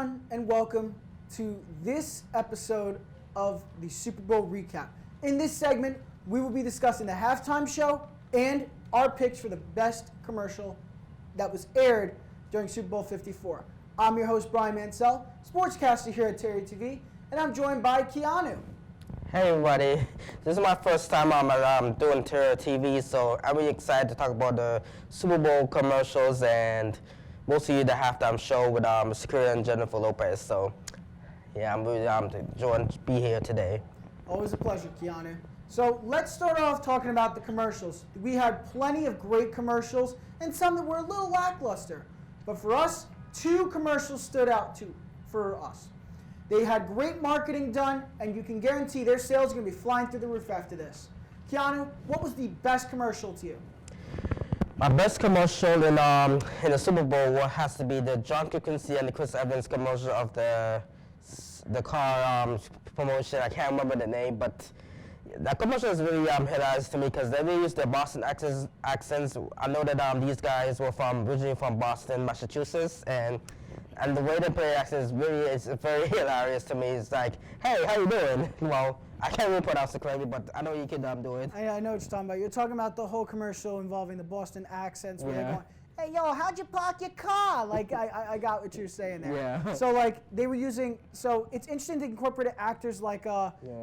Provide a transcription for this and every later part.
everyone, and welcome to this episode of the Super Bowl recap. In this segment, we will be discussing the halftime show and our picks for the best commercial that was aired during Super Bowl 54. I'm your host, Brian Mansell, sportscaster here at Terry TV, and I'm joined by Keanu. Hey everybody, this is my first time I'm doing Terry TV, so I'm really excited to talk about the Super Bowl commercials and mostly the halftime show with Shakira and Jennifer Lopez. So yeah, I'm really enjoying to be here today. Always a pleasure, Keanu. So let's start off talking about the commercials. We had plenty of great commercials and some that were a little lackluster. But for us, two commercials stood out for us. They had great marketing done, and you can guarantee their sales are going to be flying through the roof after this. Keanu, what was the best commercial to you? My best commercial in the Super Bowl has to be the John Krasinski and the Chris Evans commercial of the car promotion. I can't remember the name, but that commercial is really hilarious to me because they really use their Boston accents. I know that these guys were originally from Boston, Massachusetts, and the way they play accents is very hilarious to me. It's like, hey, how you doing? Well, I can't really pronounce it correctly, but I know you can do it. I know what you're talking about. You're talking about the whole commercial involving the Boston accents where they're going, hey, yo, how'd you park your car? Like, I got what you're saying there. Yeah. So, like, they were using, so it's interesting to incorporate actors like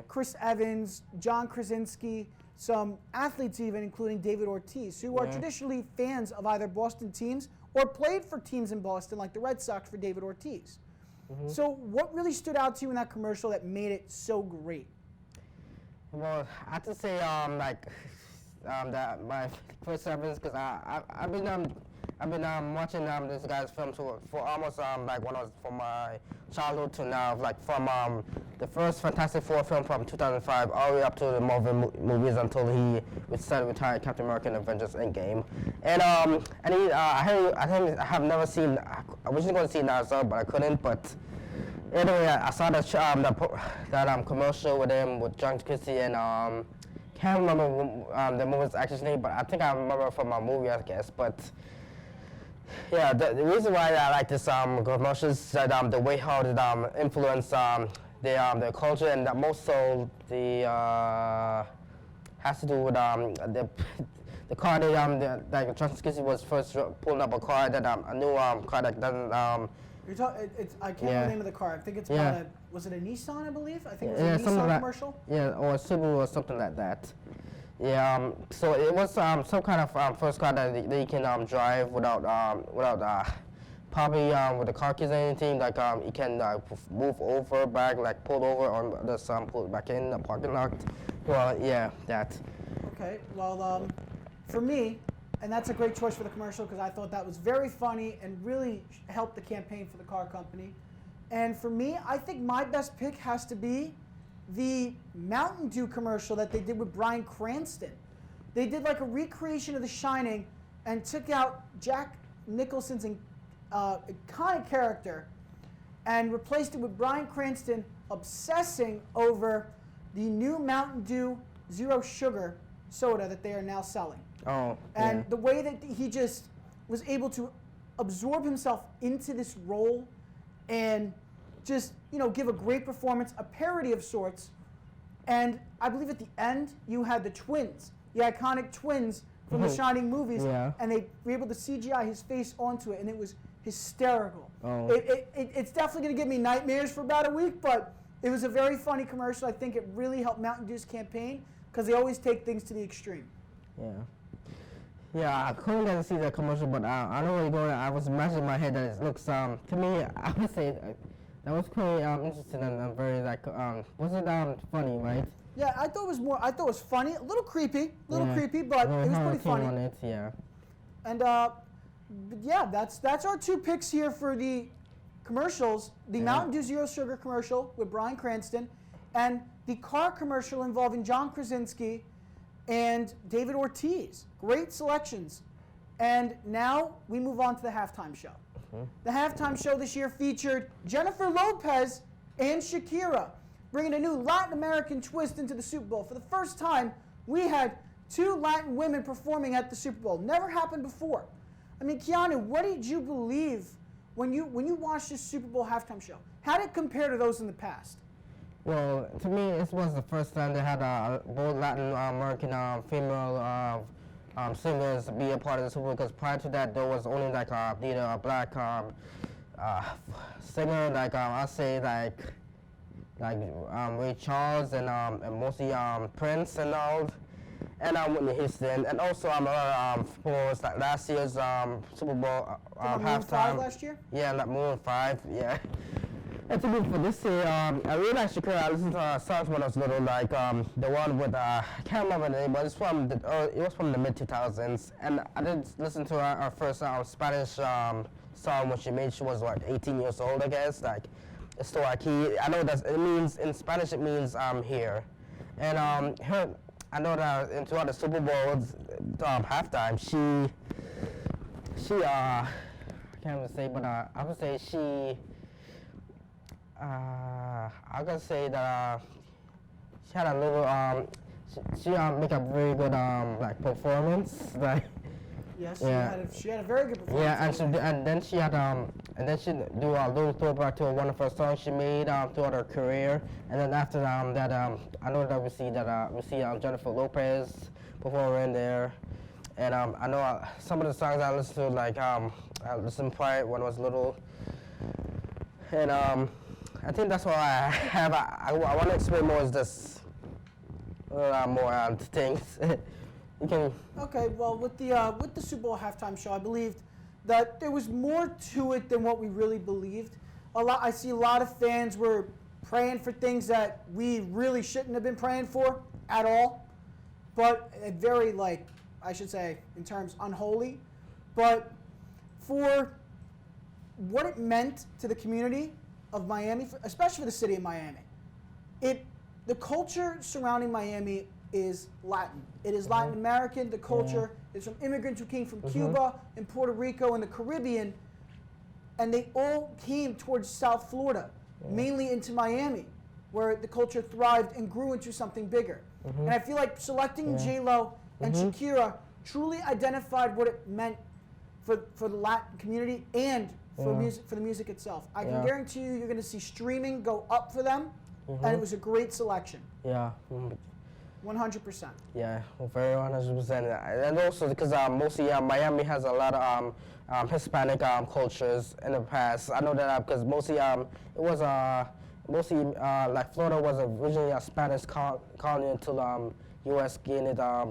Chris Evans, John Krasinski, some athletes even, including David Ortiz, who are traditionally fans of either Boston teams or played for teams in Boston, like the Red Sox for David Ortiz. Mm-hmm. So what really stood out to you in that commercial that made it so great? Well, I have to say, that my Chris Evans, because I've been watching this guy's films for almost like when I was from my childhood to now, like from the first Fantastic Four film from 2005 all the way up to the Marvel movies until he decided to retire Captain America and Avengers Endgame. And I have never seen. I was going to see Naruto, but I couldn't. But anyway, I saw that commercial with him with John Krasinski and can't remember the movie's actor's name, but I think I remember from a movie, I guess. But yeah, the reason why I like this commercial is that the way how it influence their culture, and that most so has to do with the car that John Krasinski was first pulling up a car that a new car that doesn't. I can't remember the name of the car. I think it's called was it a Nissan, I believe? I think it was a Nissan commercial. Yeah, or a Subaru or something like that. Yeah, so it was some kind of first car that they can drive without probably with the car keys or anything. Like it can move over back, like pull over, or just pull it back in the parking lot. Well, yeah, that. Okay, well, for me, and that's a great choice for the commercial because I thought that was very funny and really helped the campaign for the car company. And for me, I think my best pick has to be the Mountain Dew commercial that they did with Bryan Cranston. They did like a recreation of The Shining and took out Jack Nicholson's iconic character and replaced it with Bryan Cranston obsessing over the new Mountain Dew Zero Sugar soda that they are now selling. Oh, and the way that he just was able to absorb himself into this role and just, give a great performance, a parody of sorts. And I believe at the end, you had the twins, the iconic twins from the Shining movies, and they were able to CGI his face onto it, and it was hysterical. Oh. It's definitely going to give me nightmares for about a week, but it was a very funny commercial. I think it really helped Mountain Dew's campaign because they always take things to the extreme. Yeah. Yeah, I couldn't get to see the commercial, but I know where you're going. I was imagining in my head that it looks, to me, I would say that was pretty interesting and very, was it funny, right? Yeah, I thought it was funny, a little creepy, but it was pretty funny. On it, yeah. And, that's our two picks here for the commercials. The Mountain Dew Zero Sugar commercial with Bryan Cranston and the car commercial involving John Krasinski and David Ortiz. Great selections. And now we move on to the halftime show. Mm-hmm. The halftime show this year featured Jennifer Lopez and Shakira, bringing a new Latin American twist into the Super Bowl. For the first time, we had two Latin women performing at the Super Bowl. Never happened before. I mean, Keanu, what did you believe when you watch this Super Bowl halftime show, how did it compare to those in the past? Well, to me, this was the first time they had both Latin American female singers be a part of the Super Bowl, because prior to that, there was only like either a black singer, like I'll say like Ray Charles and mostly Prince and all, and Whitney Houston, and also for like last year's Super Bowl Maroon 5 halftime. last year? Yeah, like Maroon 5, yeah. And to me, for this year, I really like Shakira. I listened to her songs when I was little, like the one with, I can't remember the name, but it was from the mid-2000s. And I did listen to her first Spanish song when she made, she was, like, 18 years old, I guess. Like, Estoy aquí. I know that it means, in Spanish, it means I'm here. And I know that throughout the Super Bowl's halftime, she I can't even say, but I would say I could say that she had a little she make a very good like performance, like Yes, yeah. she had a very good performance. Yeah, and then she do a little throwback to one of her songs she made throughout her career, and then after that I know that we see Jennifer Lopez performing there, and I know some of the songs I listened to, like I listened prior when I was little, and I think that's what I have. I want to explain more is this a lot more things. You can. Okay, well, with the Super Bowl halftime show, I believed that there was more to it than what we really believed. I see a lot of fans were praying for things that we really shouldn't have been praying for at all, but very, like, I should say, in terms unholy. But for what it meant to the community of Miami, especially for the city of Miami, the culture surrounding Miami is Latin. It is Latin American. The culture is from immigrants who came from Cuba and Puerto Rico and the Caribbean, and they all came towards South Florida, mainly into Miami, where the culture thrived and grew into something bigger. And I feel like selecting J-Lo and Shakira truly identified what it meant for the Latin community and for the music itself. I can guarantee you're going to see streaming go up for them, and it was a great selection. Yeah. 100%. Yeah, very 100%. And also because mostly Miami has a lot of Hispanic cultures in the past. I know that because mostly it was mostly like Florida was originally a Spanish colony until U.S. gained it like I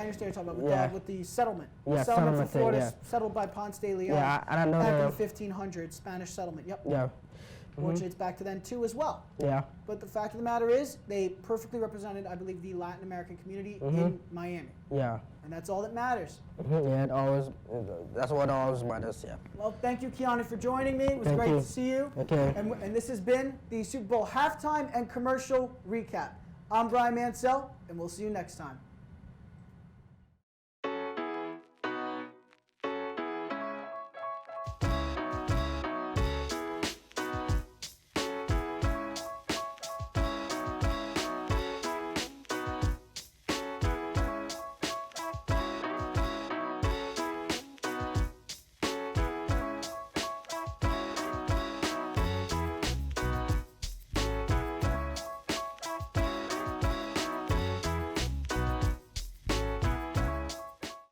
understand what you're talking about with the settlement. Yeah, the settlement for Florida thing, settled by Ponce de Leon and I know back in that, the 1500s, Spanish settlement. Yep. Yeah. Which it's back to then too as well. Yeah. But the fact of the matter is, they perfectly represented, I believe, the Latin American community in Miami. Yeah. And that's all that matters. Yeah, that's what always matters, yeah. Well, thank you, Keanu, for joining me. It was Thank great you. to see you. Okay. And this has been the Super Bowl halftime and commercial recap. I'm Brian Mansell, and we'll see you next time.